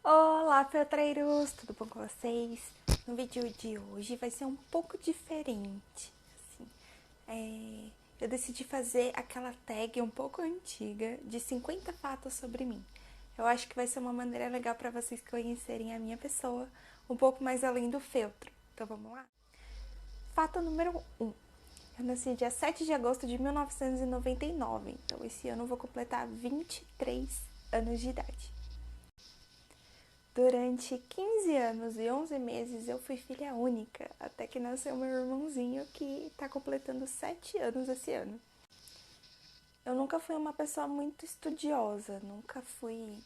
Olá, feltreiros! Tudo bom com vocês? No vídeo de hoje vai ser um pouco diferente. Eu decidi fazer aquela tag um pouco antiga de 50 fatos sobre mim. Eu acho que vai ser uma maneira legal para vocês conhecerem a minha pessoa um pouco mais além do feltro. Então vamos lá? Fato número 1. Eu nasci dia 7 de agosto de 1999, então esse ano eu vou completar 23 anos de idade. Durante 15 anos e 11 meses eu fui filha única, até que nasceu meu irmãozinho que está completando 7 anos esse ano. Eu nunca fui uma pessoa muito estudiosa, nunca fui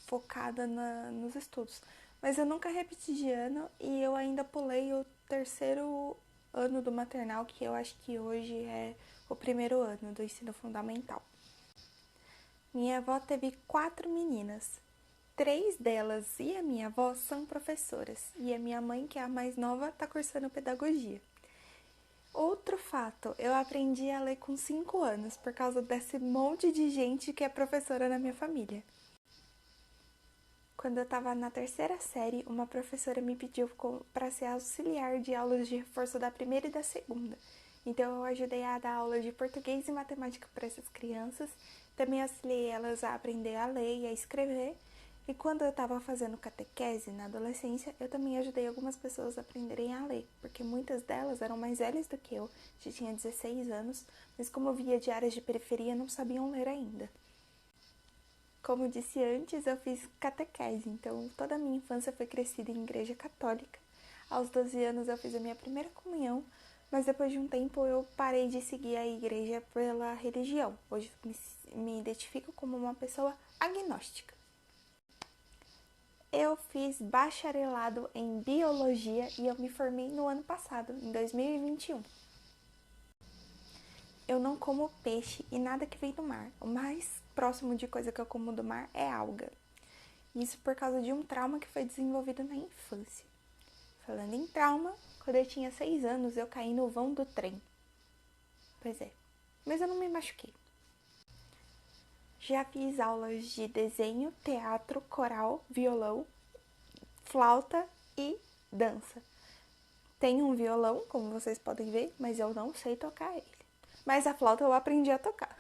focada nos estudos, mas eu nunca repeti de ano e eu ainda pulei o terceiro ano do maternal, que eu acho que hoje é o primeiro ano do ensino fundamental. Minha avó teve 4 meninas. 3 delas e a minha avó são professoras, e a minha mãe, que é a mais nova, está cursando pedagogia. Outro fato, eu aprendi a ler com 5 anos, por causa desse monte de gente que é professora na minha família. Quando eu estava na terceira série, uma professora me pediu para ser auxiliar de aulas de reforço da primeira e da segunda. Então eu ajudei a dar aula de português e matemática para essas crianças, também auxiliei elas a aprender a ler e a escrever. E quando eu estava fazendo catequese na adolescência, eu também ajudei algumas pessoas a aprenderem a ler, porque muitas delas eram mais velhas do que eu, já tinha 16 anos, mas como eu via de áreas de periferia, não sabiam ler ainda. Como disse antes, eu fiz catequese, então toda a minha infância foi crescida em igreja católica. Aos 12 anos eu fiz a minha primeira comunhão, mas depois de um tempo eu parei de seguir a igreja pela religião. Hoje me identifico como uma pessoa agnóstica. Eu fiz bacharelado em biologia e eu me formei no ano passado, em 2021. Eu não como peixe e nada que vem do mar. O mais próximo de coisa que eu como do mar é alga. Isso por causa de um trauma que foi desenvolvido na infância. Falando em trauma, quando eu tinha 6 anos eu caí no vão do trem. Pois é, mas eu não me machuquei. Já fiz aulas de desenho, teatro, coral, violão, flauta e dança. Tenho um violão, como vocês podem ver, mas eu não sei tocar ele. Mas a flauta eu aprendi a tocar.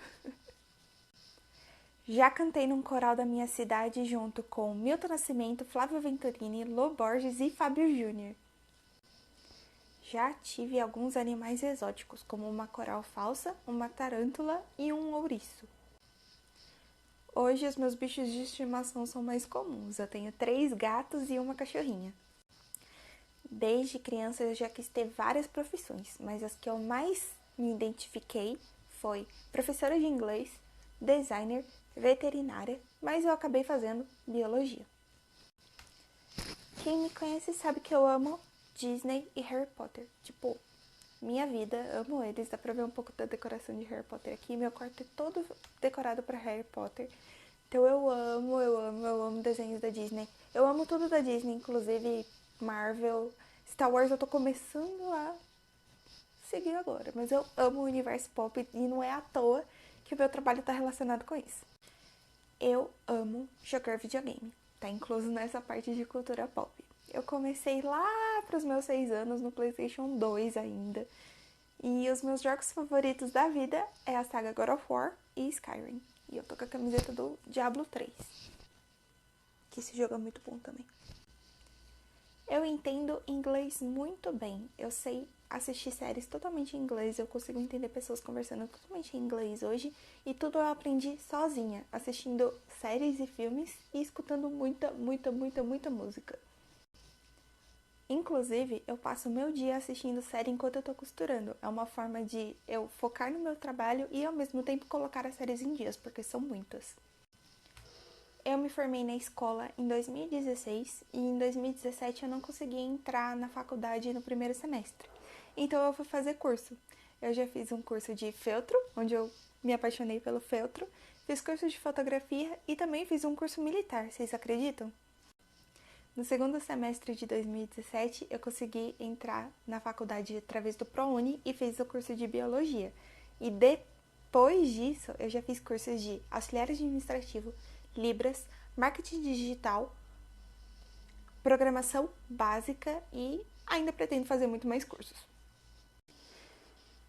Já cantei num coral da minha cidade junto com Milton Nascimento, Flávio Venturini, Lô Borges e Fábio Júnior. Já tive alguns animais exóticos, como uma coral falsa, uma tarântula e um ouriço. Hoje os meus bichos de estimação são mais comuns. Eu tenho 3 gatos e uma cachorrinha. Desde criança eu já quis ter várias profissões, mas as que eu mais me identifiquei foi professora de inglês, designer, veterinária, mas eu acabei fazendo biologia. Quem me conhece sabe que eu amo Disney e Harry Potter. Tipo, minha vida, amo eles. Dá pra ver um pouco da decoração de Harry Potter aqui. Meu quarto é todo decorado pra Harry Potter. Então eu amo desenhos da Disney. Eu amo tudo da Disney, inclusive Marvel. Star Wars eu tô começando a seguir agora, mas eu amo o universo pop e não é à toa que o meu trabalho tá relacionado com isso. Eu amo jogar videogame, tá incluso nessa parte de cultura pop. Eu comecei lá pros meus 6 anos no PlayStation 2 ainda. E os meus jogos favoritos da vida é a saga God of War e Skyrim. E eu tô com a camiseta do Diablo 3. Que esse jogo é muito bom também. Eu entendo inglês muito bem. Eu sei assistir séries totalmente em inglês. Eu consigo entender pessoas conversando totalmente em inglês hoje. E tudo eu aprendi sozinha, assistindo séries e filmes e escutando muita música. Inclusive, eu passo o meu dia assistindo série enquanto eu tô costurando. É uma forma de eu focar no meu trabalho e ao mesmo tempo colocar as séries em dias, porque são muitas. Eu me formei na escola em 2016 e em 2017 eu não consegui entrar na faculdade no primeiro semestre. Então eu fui fazer curso. Eu já fiz um curso de feltro, onde eu me apaixonei pelo feltro, fiz curso de fotografia e também fiz um curso militar, vocês acreditam? No segundo semestre de 2017, eu consegui entrar na faculdade através do ProUni e fiz o curso de Biologia. E depois disso, eu já fiz cursos de auxiliar administrativo, Libras, marketing digital, programação básica e ainda pretendo fazer muito mais cursos.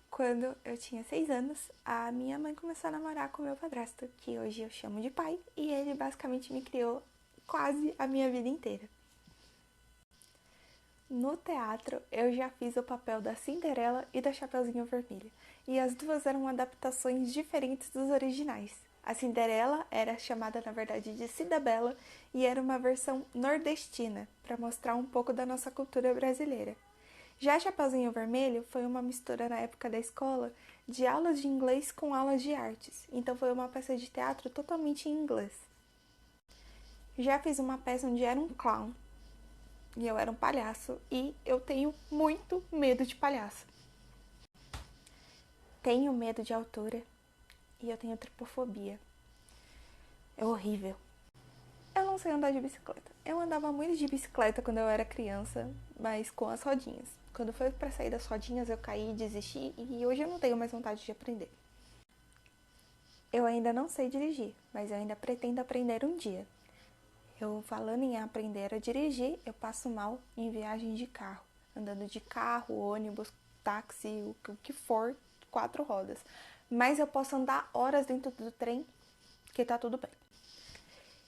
Quando eu tinha 6 anos, a minha mãe começou a namorar com o meu padrasto, que hoje eu chamo de pai, e ele basicamente me criou quase a minha vida inteira. No teatro, eu já fiz o papel da Cinderela e da Chapeuzinho Vermelho, e as duas eram adaptações diferentes dos originais. A Cinderela era chamada, na verdade, de Cidabela e era uma versão nordestina, para mostrar um pouco da nossa cultura brasileira. Já Chapeuzinho Vermelho foi uma mistura na época da escola de aulas de inglês com aulas de artes, então foi uma peça de teatro totalmente em inglês. Já fiz uma peça onde era um clown, e eu era um palhaço, e eu tenho muito medo de palhaço. Tenho medo de altura e eu tenho tripofobia. É horrível. Eu não sei andar de bicicleta. Eu andava muito de bicicleta quando eu era criança, mas com as rodinhas. Quando foi pra sair das rodinhas eu caí, desisti e hoje eu não tenho mais vontade de aprender. Eu ainda não sei dirigir, mas eu ainda pretendo aprender um dia. Eu falando em aprender a dirigir, eu passo mal em viagem de carro. Andando de carro, ônibus, táxi, o que for, 4 rodas. Mas eu posso andar horas dentro do trem, que tá tudo bem.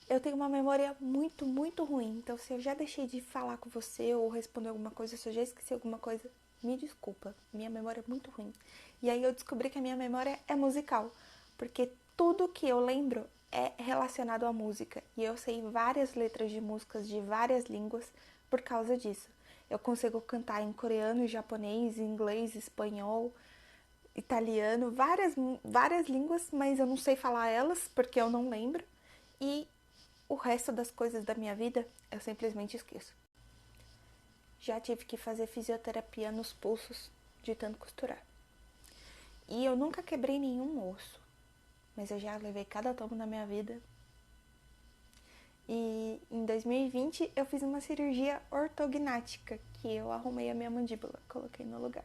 Eu tenho uma memória muito, muito ruim. Então, se eu já deixei de falar com você ou responder alguma coisa, se eu já esqueci alguma coisa, me desculpa. Minha memória é muito ruim. E aí eu descobri que a minha memória é musical. Porque tudo que eu lembro é relacionado à música. E eu sei várias letras de músicas de várias línguas por causa disso. Eu consigo cantar em coreano, japonês, inglês, espanhol, italiano, várias línguas, mas eu não sei falar elas porque eu não lembro. E o resto das coisas da minha vida eu simplesmente esqueço. Já tive que fazer fisioterapia nos pulsos de tanto costurar. E eu nunca quebrei nenhum osso, mas eu já levei cada tombo na minha vida. E em 2020 eu fiz uma cirurgia ortognática, que eu arrumei a minha mandíbula, coloquei no lugar.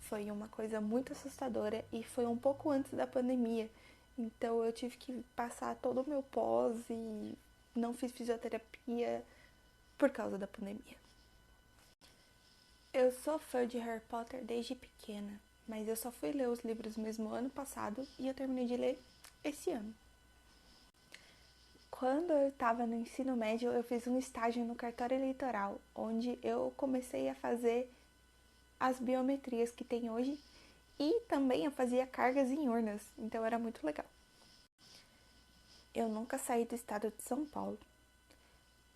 Foi uma coisa muito assustadora e foi um pouco antes da pandemia. Então eu tive que passar todo o meu pós e não fiz fisioterapia por causa da pandemia. Eu sou fã de Harry Potter desde pequena, mas eu só fui ler os livros mesmo ano passado e eu terminei de ler esse ano. Quando eu estava no ensino médio, eu fiz um estágio no cartório eleitoral, onde eu comecei a fazer as biometrias que tem hoje e também eu fazia cargas em urnas, então era muito legal. Eu nunca saí do estado de São Paulo.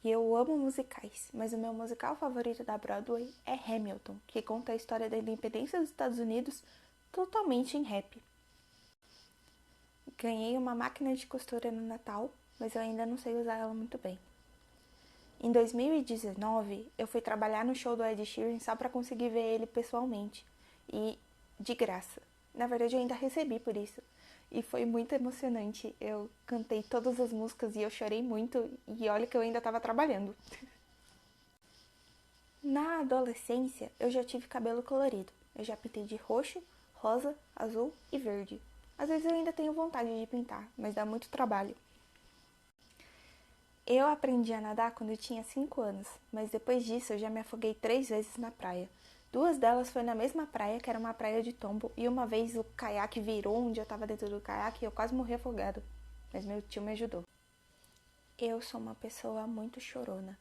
E eu amo musicais, mas o meu musical favorito da Broadway é Hamilton, que conta a história da independência dos Estados Unidos totalmente em rap. Ganhei uma máquina de costura no Natal, mas eu ainda não sei usar ela muito bem. Em 2019, eu fui trabalhar no show do Ed Sheeran só para conseguir ver ele pessoalmente, e de graça. Na verdade, eu ainda recebi por isso. E foi muito emocionante. Eu cantei todas as músicas e eu chorei muito. E olha que eu ainda estava trabalhando. Na adolescência, eu já tive cabelo colorido. Eu já pintei de roxo, rosa, azul e verde. Às vezes eu ainda tenho vontade de pintar, mas dá muito trabalho. Eu aprendi a nadar quando eu tinha 5 anos, mas depois disso eu já me afoguei 3 vezes na praia. 2 delas foi na mesma praia, que era uma praia de tombo, e uma vez o caiaque virou onde eu tava dentro do caiaque e eu quase morri afogado. Mas meu tio me ajudou. Eu sou uma pessoa muito chorona.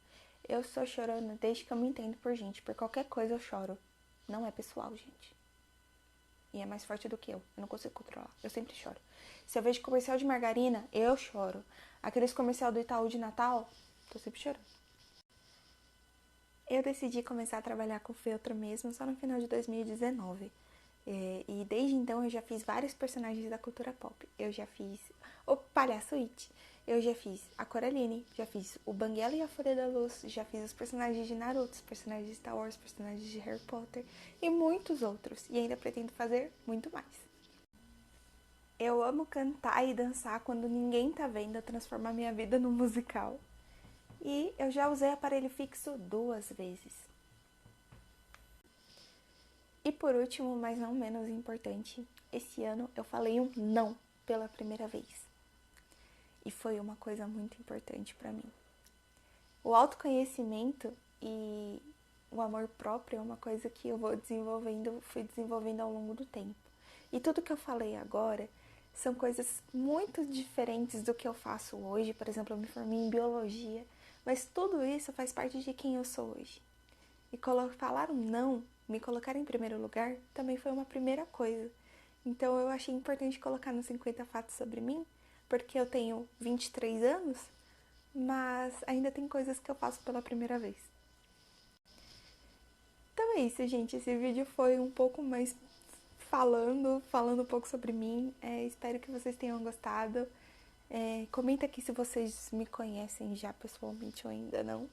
Eu sou chorona desde que eu me entendo por gente. Por qualquer coisa eu choro. Não é pessoal, gente. E é mais forte do que eu. Eu não consigo controlar. Eu sempre choro. Se eu vejo comercial de margarina, eu choro. Aqueles comercial do Itaú de Natal, tô sempre chorando. Eu decidi começar a trabalhar com feltro mesmo só no final de 2019. E desde então eu já fiz vários personagens da cultura pop. Eu já fiz o Palhaço It, eu já fiz a Coraline, já fiz o Banguela e a Folha da Luz, já fiz os personagens de Naruto, os personagens de Star Wars, personagens de Harry Potter e muitos outros. E ainda pretendo fazer muito mais. Eu amo cantar e dançar quando ninguém tá vendo, transformar minha vida num musical. E eu já usei aparelho fixo 2 vezes. E por último, mas não menos importante, esse ano eu falei um não pela primeira vez. E foi uma coisa muito importante pra mim. O autoconhecimento e o amor próprio é uma coisa que eu fui desenvolvendo ao longo do tempo. E tudo que eu falei agora são coisas muito diferentes do que eu faço hoje. Por exemplo, eu me formei em biologia, mas tudo isso faz parte de quem eu sou hoje. E falar um não, me colocar em primeiro lugar, também foi uma primeira coisa. Então eu achei importante colocar nos 50 fatos sobre mim, porque eu tenho 23 anos, mas ainda tem coisas que eu faço pela primeira vez. Então é isso, gente. Esse vídeo foi um pouco mais falando um pouco sobre mim. Espero que vocês tenham gostado. Comenta aqui se vocês me conhecem já pessoalmente ou ainda não.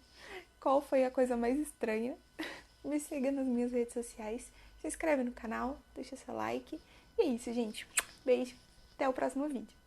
Qual foi a coisa mais estranha? Me siga nas minhas redes sociais. Se inscreve no canal, deixa seu like. E é isso, gente. Beijo. Até o próximo vídeo.